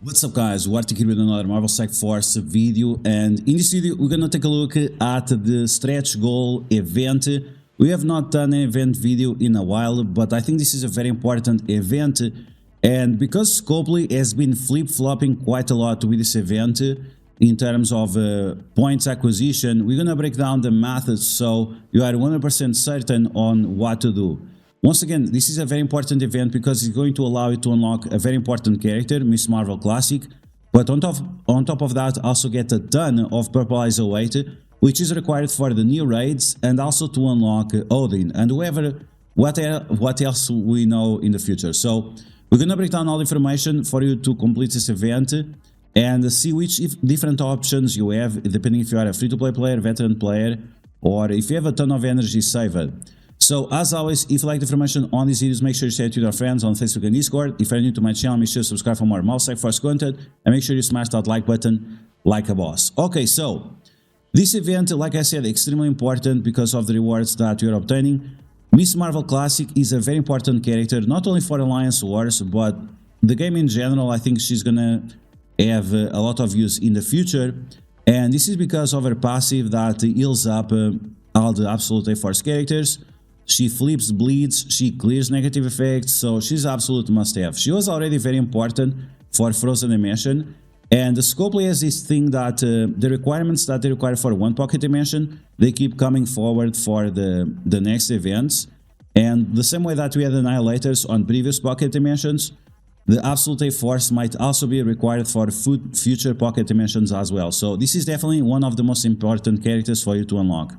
What's up guys, duarktikhq here with another Marvel Strike Force video, and in this video we're gonna take a look at the stretch goal event. We have not done an event video in a while, but I think this is a very important event, and because Scopely has been flip-flopping quite a lot with this event in terms of points acquisition, we're gonna break down the methods so you are 100% certain on what to do. Once again, this is a very important event because it's going to allow you to unlock a very important character, Miss Marvel Classic, but on top of that, also get a ton of purple eyes weight, which is required for the new raids and also to unlock Odin and what else we know in the future. So we're gonna break down all the information for you to complete this event and see which different options you have, depending if you are a free-to-play player, veteran player, or if you have a ton of energy saver. So as always, if you like the information on these videos, make sure you share it with your friends on Facebook and Discord. If you're new to my channel, make sure to subscribe for more Marvel Strike Force content, and make sure you smash that like button like a boss. Okay, so this event, like I said, extremely important because of the rewards that you're obtaining. Miss Marvel Classic is a very important character, not only for Alliance Wars, but the game in general. I think she's gonna have a lot of use in the future, and this is because of her passive that heals up all the Absolute A-Force characters. She flips bleeds, she clears negative effects, so she's absolute must-have. She was already very important for Frozen Dimension, and the Scopely has this thing that the requirements that they require for one pocket dimension, they keep coming forward for the next events. And the same way that we had Annihilators on previous pocket dimensions, the Absolute A-Force might also be required for future pocket dimensions as well. So this is definitely one of the most important characters for you to unlock.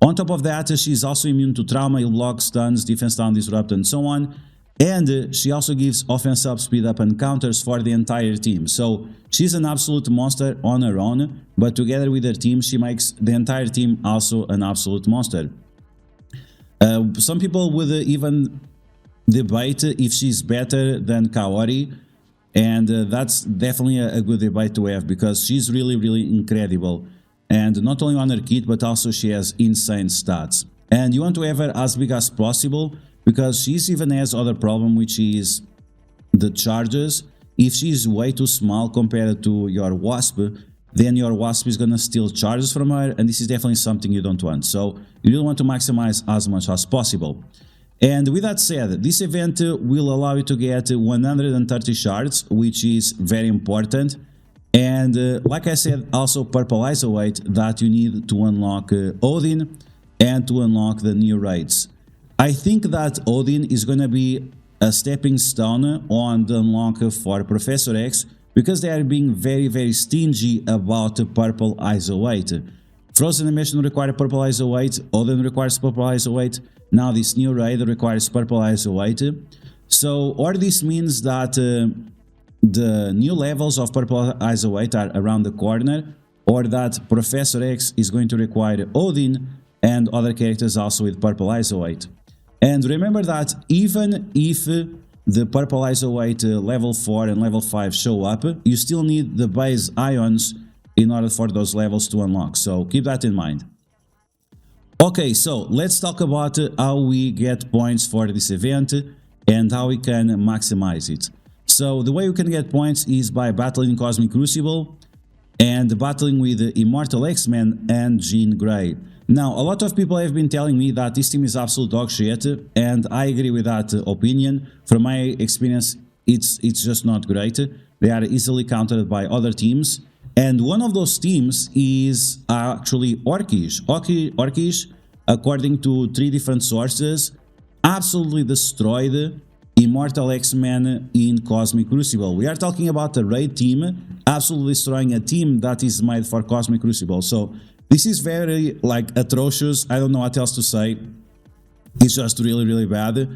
On top of that, she's also immune to trauma, heal block, stuns, defense down, disrupt, and so on. And she also gives offense up, speed up, and counters for the entire team. So she's an absolute monster on her own, but together with her team, she makes the entire team also an absolute monster. Some people would even debate if she's better than Kaori, and that's definitely a good debate to have because she's really, really incredible. And not only on her kit, but also she has insane stats. And you want to have her as big as possible, because she even has other problem, which is the charges. If she's way too small compared to your Wasp, then your Wasp is gonna steal charges from her, and this is definitely something you don't want. So you really want to maximize as much as possible. And with that said, this event will allow you to get 130 shards, which is very important. And like I said, also purple eyes weight that you need to unlock Odin and to unlock the new raids. I think that Odin is going to be a stepping stone on the unlock for Professor X because they are being very, very stingy about purple eyes weight. Frozen Dimension requires purple eyes weight, Odin requires purple eyes weight, now this new raid requires purple eyes weight. So, or this means that the new levels of purple eyes weight are around the corner, or that Professor X is going to require Odin and other characters also with purple eyes weight. And remember that even if the purple eyes weight level 4 and level 5 show up, you still need the base ions in order for those levels to unlock, so keep that in mind. Okay, so let's talk about how we get points for this event and how we can maximize it. So the way you can get points is by battling Cosmic Crucible and battling with Immortal X-Men and Jean Grey. Now, a lot of people have been telling me that this team is absolute dog shit, and I agree with that opinion. From my experience, it's just not great. They are easily countered by other teams, and one of those teams is actually Orkish. Orkish, according to 3 different sources, absolutely destroyed Immortal X-Men in Cosmic Crucible. We are talking about a raid team absolutely destroying a team that is made for Cosmic Crucible. So this is very atrocious. I don't know what else to say. It's just really, really bad.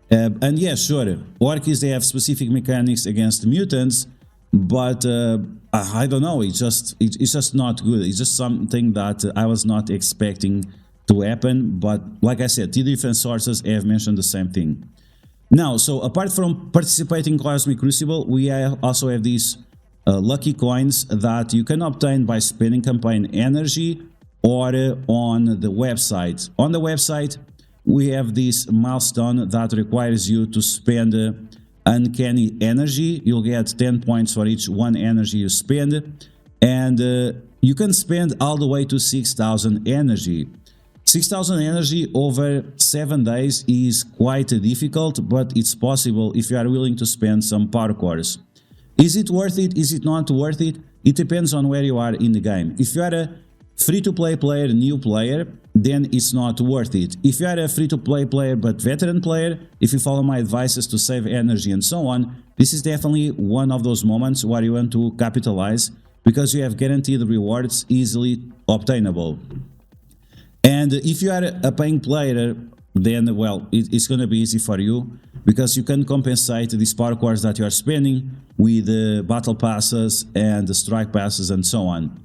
And yeah, sure, Orkies, they have specific mechanics against mutants, but I don't know. It's just not good. It's just something that I was not expecting to happen. But like I said, 2 different sources have mentioned the same thing. Now, so apart from participating in Cosmic Crucible, we also have these lucky coins that you can obtain by spending campaign energy or on the website. On the website, we have this milestone that requires you to spend uncanny energy. You'll get 10 points for each 1 energy you spend, and you can spend all the way to 6,000 energy. 6,000 energy over 7 days is quite difficult, but it's possible if you are willing to spend some parkours. Is it worth it? Is it not worth it? It depends on where you are in the game. If you are a free-to-play player, new player, then it's not worth it. If you are a free-to-play player but veteran player, if you follow my advices to save energy and so on, this is definitely one of those moments where you want to capitalize, because you have guaranteed rewards easily obtainable. And if you are a paying player, then, well, it's going to be easy for you, because you can compensate these parkours that you are spending with the battle passes and the strike passes and so on.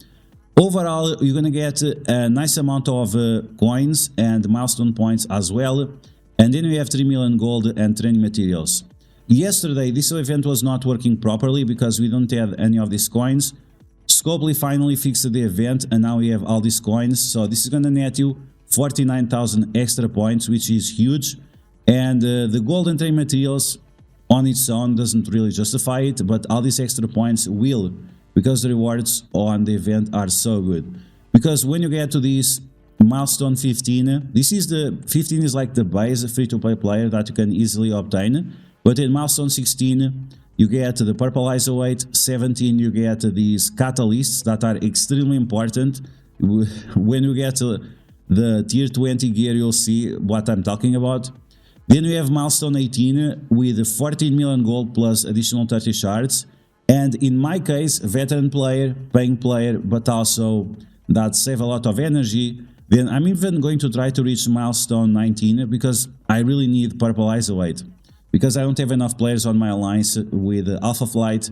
Overall, you're going to get a nice amount of coins and milestone points as well. And then we have 3 million gold and training materials. Yesterday, this event was not working properly because we don't have any of these coins. Scopely finally fixed the event, and now we have all these coins. So this is going to net you 49,000 extra points, which is huge. And the gold and training materials on its own doesn't really justify it, but all these extra points will, because the rewards on the event are so good. Because when you get to this milestone 15, this is the 15 is like the base free-to-play player that you can easily obtain. But in milestone 16, you get the purple ISO weight. 17, you get these catalysts that are extremely important. When you get to the tier 20 gear, you'll see what I'm talking about. Then we have milestone 18 with 14 million gold plus additional 30 shards. And in my case, veteran player, paying player, but also that save a lot of energy. Then I'm even going to try to reach milestone 19 because I really need purple ISO weight. Because I don't have enough players on my alliance with Alpha Flight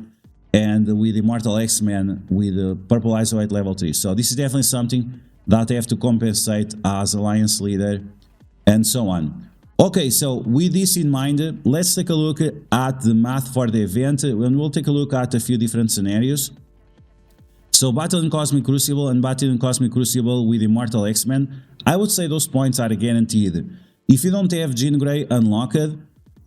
and with Immortal X-Men with purple ISO weight level 3. So this is definitely something that I have to compensate as alliance leader and so on. Okay, so with this in mind, let's take a look at the math for the event, and we'll take a look at a few different scenarios. So Battle in Cosmic Crucible and Battle in Cosmic Crucible with Immortal X-Men, I would say those points are guaranteed. If you don't have Jean Grey unlocked,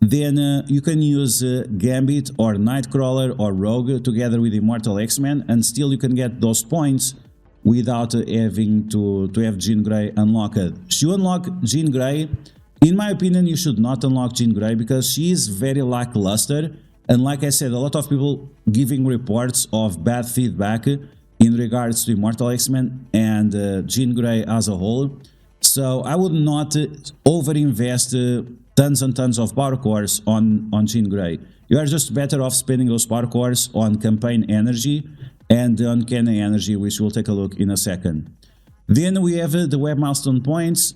then you can use Gambit or Nightcrawler or Rogue together with Immortal X-Men, and still you can get those points without having to have Jean Grey unlocked. Should you unlock Jean Grey? In my opinion, you should not unlock Jean Grey because she is very lackluster, and like I said, a lot of people giving reports of bad feedback in regards to Immortal X-Men and Jean Grey as a whole. So I would not overinvest tons and tons of power cores on Jean Grey. You are just better off spending those power cores on campaign energy and the uncanny energy, which we'll take a look in a second. Then we have the web milestone points,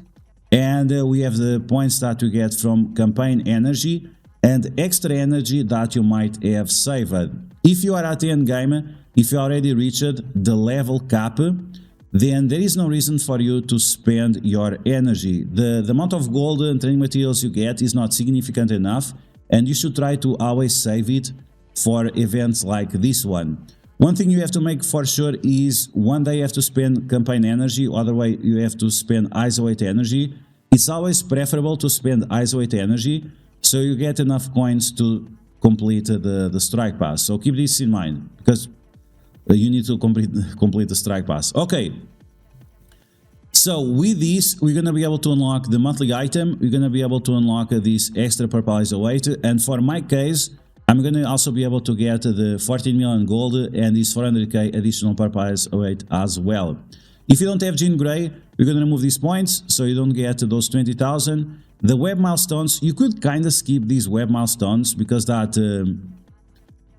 and we have the points that we get from campaign energy and extra energy that you might have saved. If you are at the end game, if you already reached the level cap, then there is no reason for you to spend your energy. The amount of gold and training materials you get is not significant enough, and you should try to always save it for events like this one. One thing you have to make for sure is one day you have to spend campaign energy, other way you have to spend ISO weight energy. It's always preferable to spend ISO weight energy so you get enough coins to complete the strike pass. So keep this in mind because you need to complete the strike pass. Okay. So with this, we're going to be able to unlock the monthly item. We're going to be able to unlock this extra purple ISO weight. And for my case, I'm going to also be able to get the 14 million gold and this 400k additional purple ISO weight as well. If you don't have Jean Grey, we're going to remove these points so you don't get those 20,000. The web milestones, you could kind of skip these web milestones because that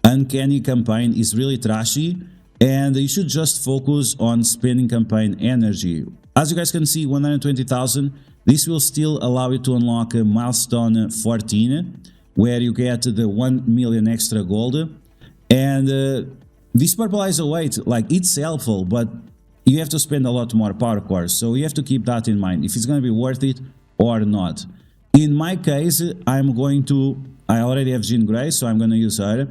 uncanny campaign is really trashy, and you should just focus on spending campaign energy. As you guys can see, 120,000. This will still allow you to unlock milestone 14, where you get the 1 million extra gold. And this purple ISO weight, like, it's helpful, but you have to spend a lot more power cores, so you have to keep that in mind if it's going to be worth it or not. In my case, I already have Jean Grey, so I'm going to use her.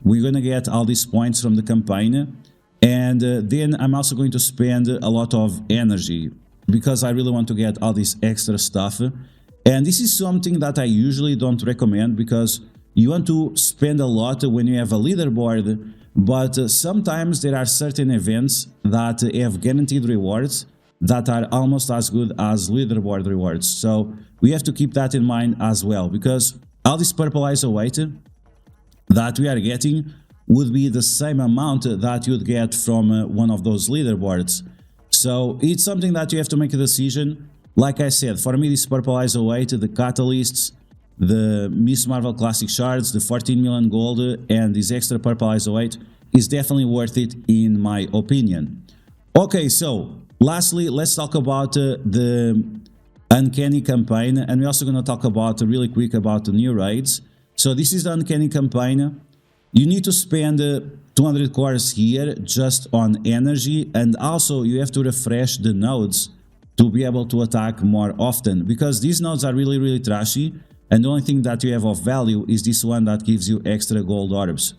We're going to get all these points from the campaign, and then I'm also going to spend a lot of energy because I really want to get all this extra stuff. And this is something that I usually don't recommend because you want to spend a lot when you have a leaderboard, but sometimes there are certain events that have guaranteed rewards that are almost as good as leaderboard rewards. So we have to keep that in mind as well, because all this purple ISO weight that we are getting would be the same amount that you'd get from one of those leaderboards. So it's something that you have to make a decision. Like I said, for me, this purple ISO weight, the catalysts, the Miss Marvel Classic shards, the 14 million gold, and this extra purple ISO weight is definitely worth it in my opinion. Okay, so lastly, let's talk about the Uncanny campaign, and we're also going to talk about really quick about the new raids. So this is the Uncanny campaign. You need to spend 200 cores here just on energy, and also you have to refresh the nodes to be able to attack more often, because these nodes are really trashy, and the only thing that you have of value is this one that gives you extra gold orbs.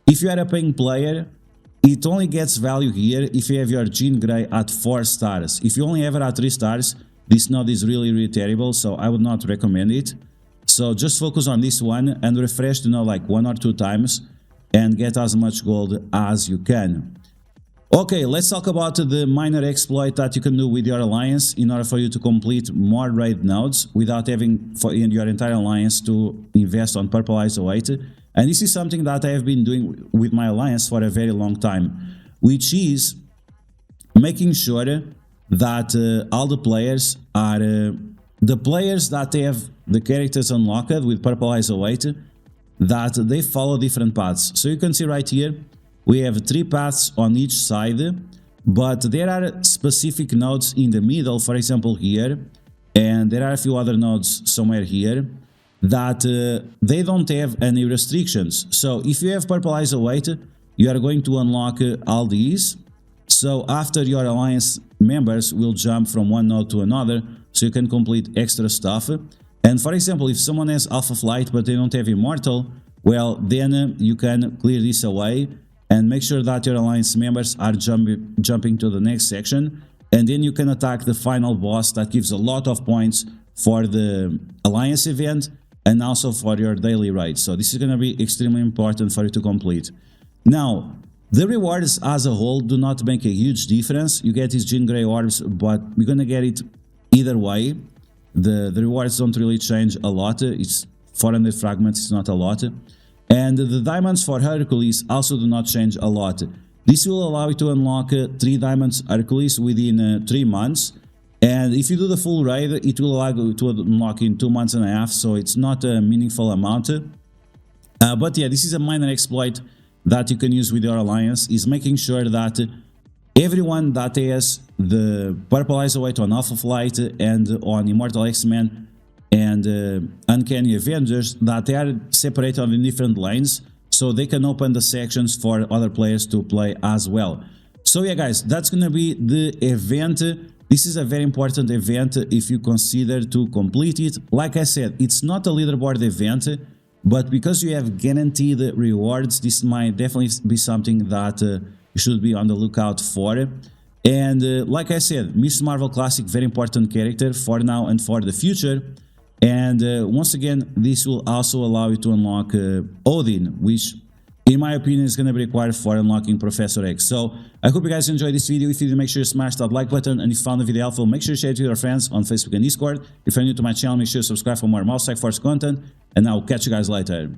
If you are a paying player, it only gets value here if you have your Jean Grey at 4 stars. If you only have it at 3 stars, this node is really terrible, so I would not recommend it. So just focus on this one and refresh the node like 1 or 2 times and get as much gold as you can. Okay, let's talk about the minor exploit that you can do with your alliance in order for you to complete more raid nodes without having for your entire alliance to invest on purple ISO 8. And this is something that I have been doing with my alliance for a very long time, which is making sure that all the players are the players that have the characters unlocked with purple ISO 8, that they follow different paths. So you can see right here, we have 3 paths on each side, but there are specific nodes in the middle, for example here, and there are a few other nodes somewhere here, that they don't have any restrictions. So if you have purple ISO 8, you are going to unlock all these. So after your alliance members will jump from one node to another, so you can complete extra stuff. And for example, if someone has Alpha Flight but they don't have Immortal, well, then you can clear this away and make sure that your alliance members are jumping to the next section, and then you can attack the final boss that gives a lot of points for the alliance event and also for your daily raid. So this is going to be extremely important for you to complete. Now, the rewards as a whole do not make a huge difference. You get these Jean Grey orbs, but you're going to get it either way. The rewards don't really change a lot. It's 400 fragments, it's not a lot. And the diamonds for Hercules also do not change a lot. This will allow you to unlock 3 diamonds Hercules within 3 months. And if you do the full raid, it will allow you to unlock in 2.5 months, so it's not a meaningful amount. But yeah, this is a minor exploit that you can use with your alliance, is making sure that everyone that has the purple ISO 8 on Alpha Flight and on Immortal X-Men and Uncanny Avengers, that they are separated in different lanes, so they can open the sections for other players to play as well. So yeah guys, that's gonna be the event. This is a very important event if you consider to complete it. Like I said, it's not a leaderboard event, but because you have guaranteed rewards, this might definitely be something that you should be on the lookout for. And like I said, Miss Marvel Classic, very important character for now and for the future. And once again, this will also allow you to unlock Odin, which in my opinion is going to be required for unlocking Professor X. So I hope you guys enjoyed this video. If you did, make sure you smash that like button, and if you found the video helpful, make sure you share it with your friends on Facebook and Discord. If you're new to my channel, make sure you subscribe for more MilestonesForce content, and I'll catch you guys later.